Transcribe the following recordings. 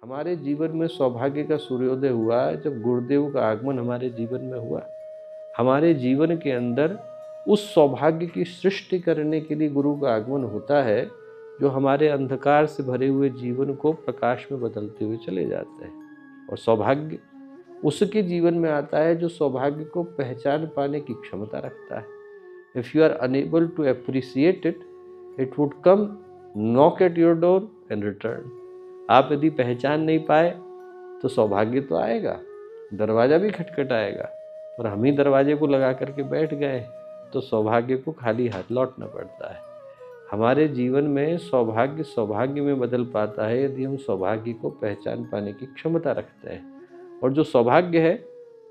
हमारे जीवन में सौभाग्य का सूर्योदय हुआ जब गुरुदेव का आगमन हमारे जीवन में हुआ। हमारे जीवन के अंदर उस सौभाग्य की सृष्टि करने के लिए गुरु का आगमन होता है, जो हमारे अंधकार से भरे हुए जीवन को प्रकाश में बदलते हुए चले जाते हैं। और सौभाग्य उसके जीवन में आता है जो सौभाग्य को पहचान पाने की क्षमता रखता है। If you are unable to appreciate it, it would come, knock at your door and return. आप यदि पहचान नहीं पाए तो सौभाग्य तो आएगा, दरवाजा भी खटखटाएगा, और हम ही दरवाजे को लगा करके बैठ गए तो सौभाग्य को खाली हाथ लौटना पड़ता है। हमारे जीवन में सौभाग्य में बदल पाता है यदि हम सौभाग्य को पहचान पाने की क्षमता रखते हैं। और जो सौभाग्य है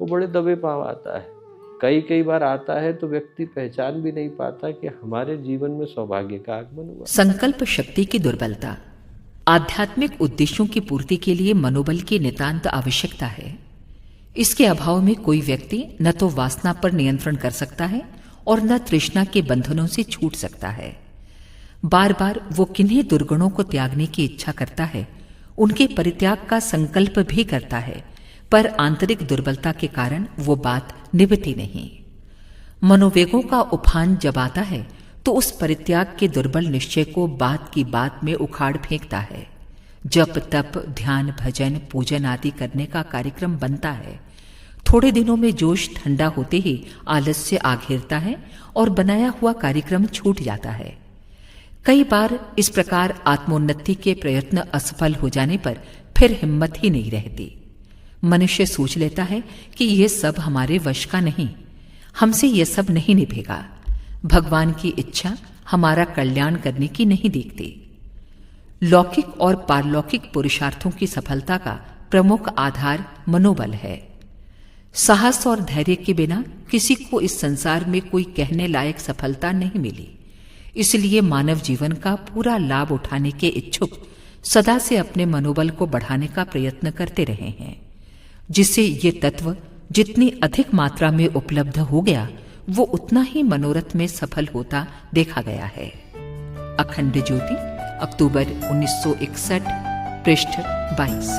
वो बड़े दबे पांव आता है। कई बार आता है तो व्यक्ति पहचान भी नहीं पाता कि हमारे जीवन में सौभाग्य का आगमन हुआ। संकल्प शक्ति की दुर्बलता। आध्यात्मिक उद्देश्यों की पूर्ति के लिए मनोबल की नितांत आवश्यकता है। इसके अभाव में कोई व्यक्ति न तो वासना पर नियंत्रण कर सकता है और न तृष्णा के बंधनों से छूट सकता है। बार बार वो किन्हीं दुर्गुणों को त्यागने की इच्छा करता है, उनके परित्याग का संकल्प भी करता है, पर आंतरिक दुर्बलता के कारण वो बात निभती नहीं। मनोवेगों का उफान जब आता है तो उस परित्याग के दुर्बल निश्चय को बात की बात में उखाड़ फेंकता है। जप तप ध्यान भजन पूजन आदि करने का कार्यक्रम बनता है। थोड़े दिनों में जोश ठंडा होते ही आलस्य आ घेरता है और बनाया हुआ कार्यक्रम छूट जाता है। कई बार इस प्रकार आत्मोन्नति के प्रयत्न असफल हो जाने पर फिर हिम्मत ही नहीं रहती। मनुष्य सोच लेता है कि ये सब हमारे वश का नहीं, हमसे ये सब नहीं निभेगा। भगवान की इच्छा हमारा कल्याण करने की नहीं देखती। लौकिक और पारलौकिक पुरुषार्थों की सफलता का प्रमुख आधार मनोबल है। साहस और धैर्य के बिना किसी को इस संसार में कोई कहने लायक सफलता नहीं मिली। इसलिए मानव जीवन का पूरा लाभ उठाने के इच्छुक सदा से अपने मनोबल को बढ़ाने का प्रयत्न करते रहे हैं, जिससे ये तत्व जितनी अधिक मात्रा में उपलब्ध हो गया वो उतना ही मनोरथ में सफल होता देखा गया है। अखंड ज्योति, अक्टूबर 1961, पृष्ठ 22।